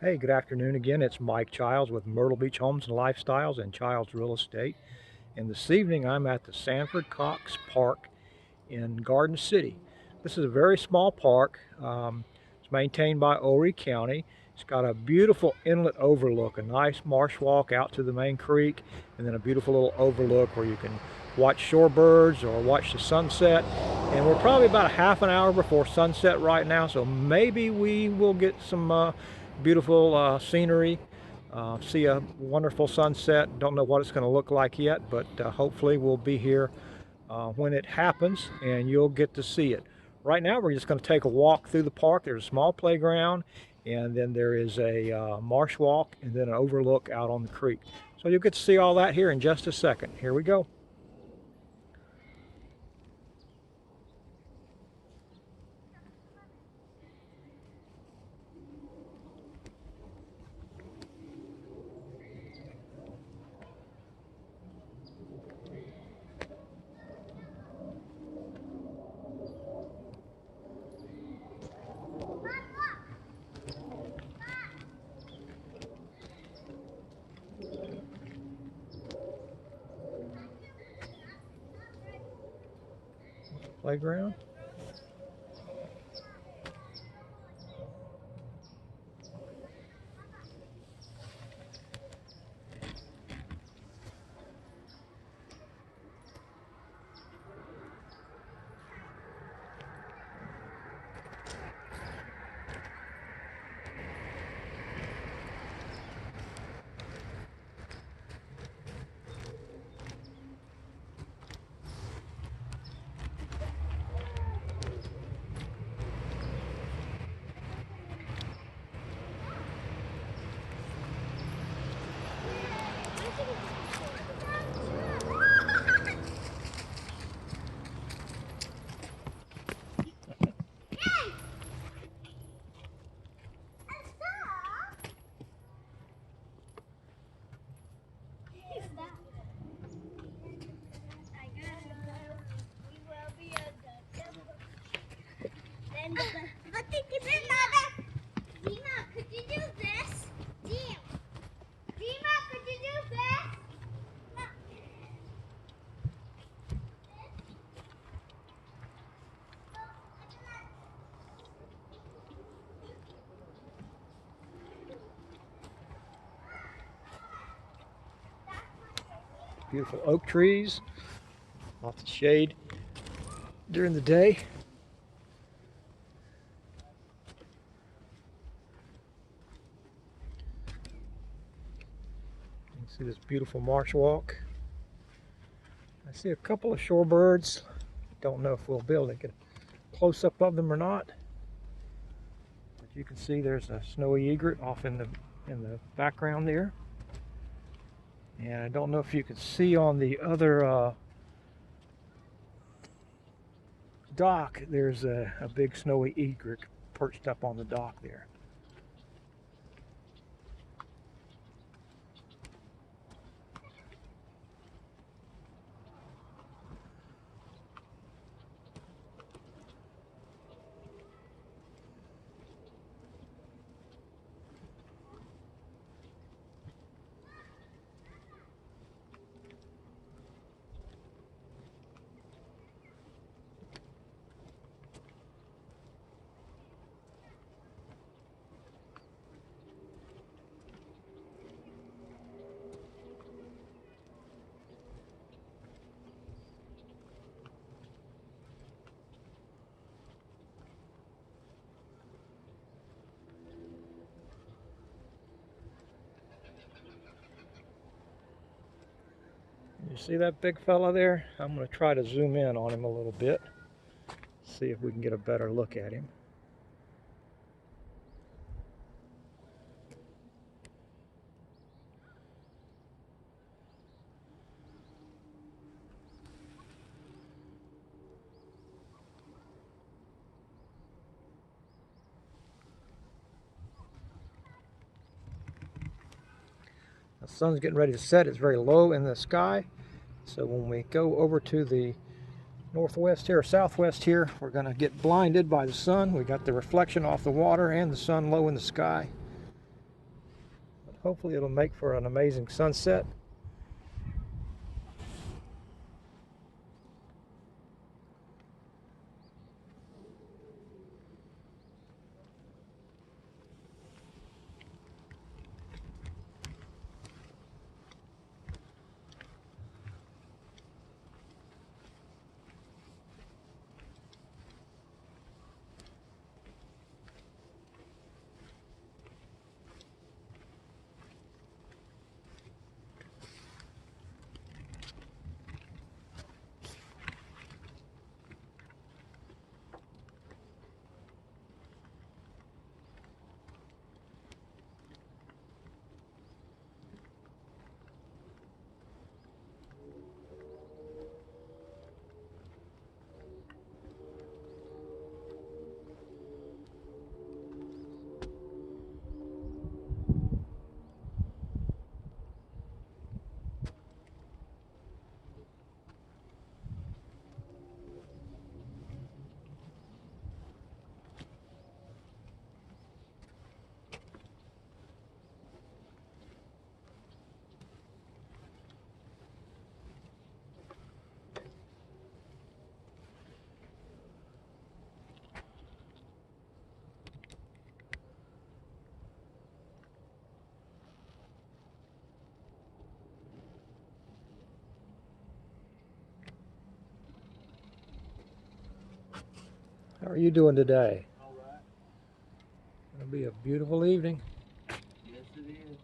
Hey, good afternoon again. It's Mike Childs with Myrtle Beach Homes and Lifestyles and Childs Real Estate. And this evening I'm at the Sanford Cox Park in Garden City. This is a very small park. It's maintained by Horry County. It's got a beautiful inlet overlook, a nice marsh walk out to the main creek, and then a beautiful little overlook where you can watch shorebirds or watch the sunset. And we're probably about a half an hour before sunset right now, so maybe we will get some beautiful scenery, see a wonderful sunset. Don't know what it's going to look like yet, but hopefully we'll be here when it happens and you'll get to see it. Right now we're just going to take a walk through the park. There's a small playground, and then there is a marsh walk, and then an overlook out on the creek. So you'll get to see all that here in just a second. Here we go. Playground. Beautiful oak trees, lots of shade during the day. You can see this beautiful marsh walk. I see a couple of shorebirds. Don't know if we'll be able to get a close-up of them or not. But you can see there's a snowy egret off in the background there. And I don't know if you can see on the other dock, there's a big snowy egret perched up on the dock there. You see that big fella there? I'm going to try to zoom in on him a little bit, see if we can get a better look at him. The sun's getting ready to set. It's very low in the sky. So when we go over to the northwest here, or southwest here, we're going to get blinded by the sun. We got the reflection off the water and the sun low in the sky. Hopefully it'll make for an amazing sunset. How are you doing today? All right. It'll be a beautiful evening. Yes, it is.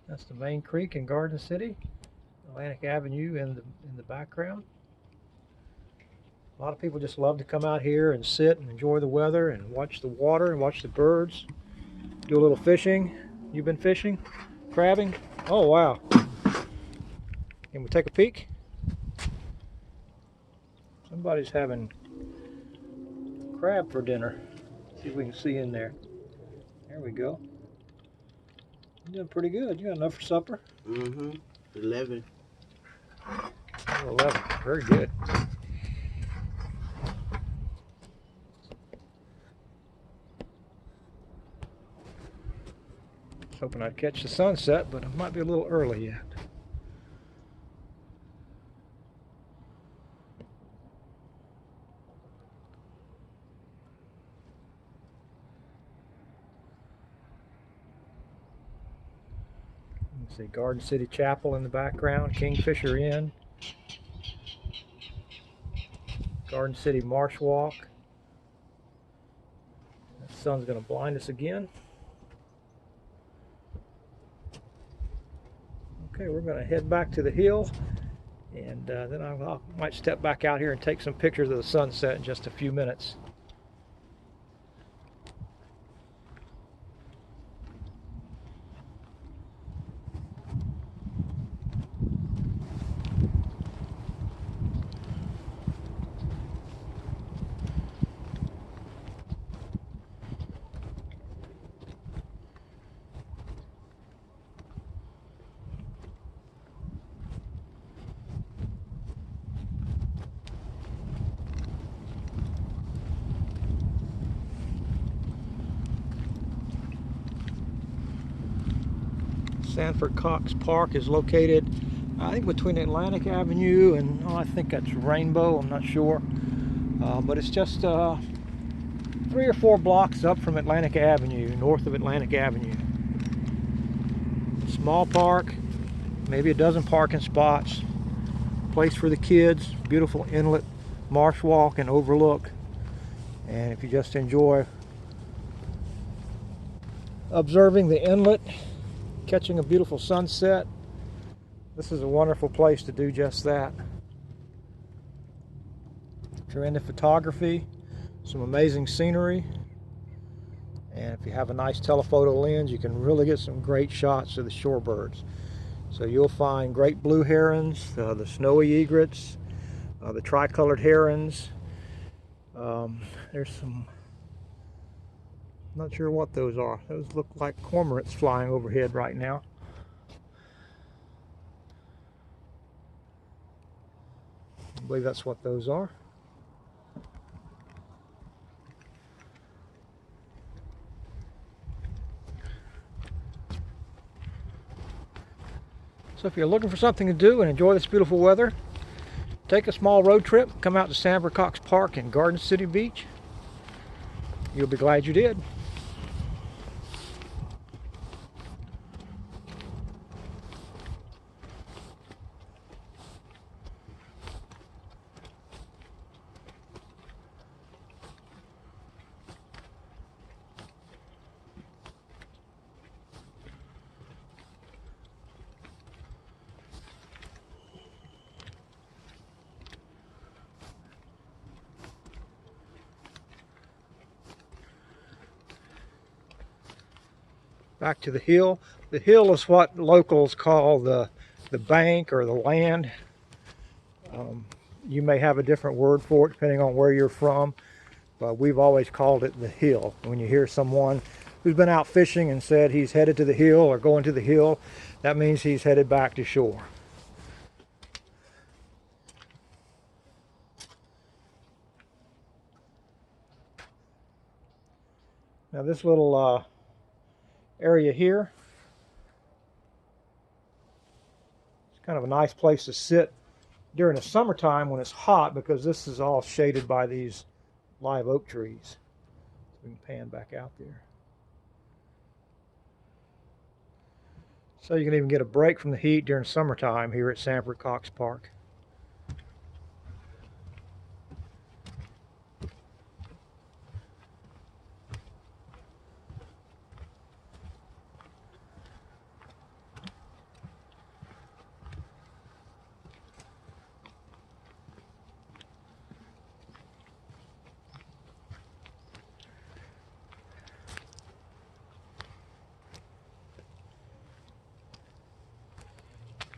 That's the main creek in Garden City. Atlantic Avenue in the background. A lot of people just love to come out here and sit and enjoy the weather and watch the water and watch the birds. Do a little fishing. You've been fishing? Crabbing? Oh wow. Can we take a peek? Somebody's having crab for dinner. See if we can see in there. There we go. You're doing pretty good. You got enough for supper? Mm-hmm. 11. 11. Very good. Was hoping I'd catch the sunset, but it might be a little early yet. You can see Garden City Chapel in the background, Kingfisher Inn, Garden City Marsh-walk. The sun's going to blind us again. Okay, we're going to head back to the hill, and then I might step back out here and take some pictures of the sunset in just a few minutes. Sanford Cox Park is located, I think, between Atlantic Avenue and, I think that's Rainbow, I'm not sure. But it's just 3 or 4 blocks up from Atlantic Avenue, north of Atlantic Avenue. Small park, maybe a dozen parking spots, place for the kids, beautiful inlet, marsh walk, and overlook. And if you just enjoy observing the inlet, catching a beautiful sunset, this is a wonderful place to do just that. If you're into photography, some amazing scenery, and if you have a nice telephoto lens, you can really get some great shots of the shorebirds. So you'll find great blue herons, the snowy egrets, the tricolored herons. There's some, not sure what those are. Those look like cormorants flying overhead right now. I believe that's what those are. So if you're looking for something to do and enjoy this beautiful weather, take a small road trip, come out to Sanford Cox Park in Garden City Beach. You'll be glad you did. Back to the hill. The hill is what locals call the bank or the land. You may have a different word for it depending on where you're from, but we've always called it the hill. When you hear someone who's been out fishing and said he's headed to the hill or going to the hill, that means he's headed back to shore. Now this little area here, it's kind of a nice place to sit during the summertime when it's hot, because this is all shaded by these live oak trees. We can pan back out there. So you can even get a break from the heat during summertime here at Sanford Cox Park.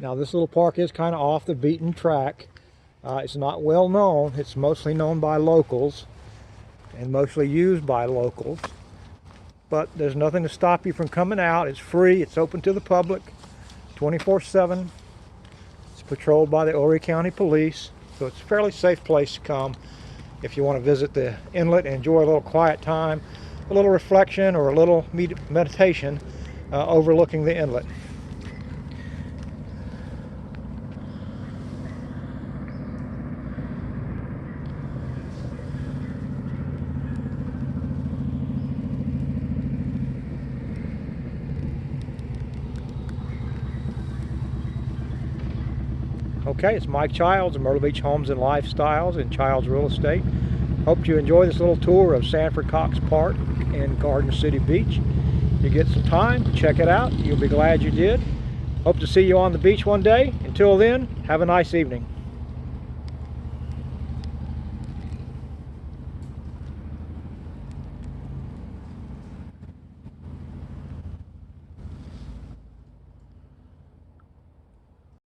Now this little park is kind of off the beaten track. It's not well known. It's mostly known by locals and mostly used by locals. But there's nothing to stop you from coming out. It's free. It's open to the public 24/7. It's patrolled by the Horry County Police. So it's a fairly safe place to come if you want to visit the inlet and enjoy a little quiet time, a little reflection, or a little meditation overlooking the inlet. Okay, it's Mike Childs of Myrtle Beach Homes and Lifestyles and Childs Real Estate. Hope you enjoy this little tour of Sanford Cox Park in Garden City Beach. You get some time, check it out. You'll be glad you did. Hope to see you on the beach one day. Until then, have a nice evening.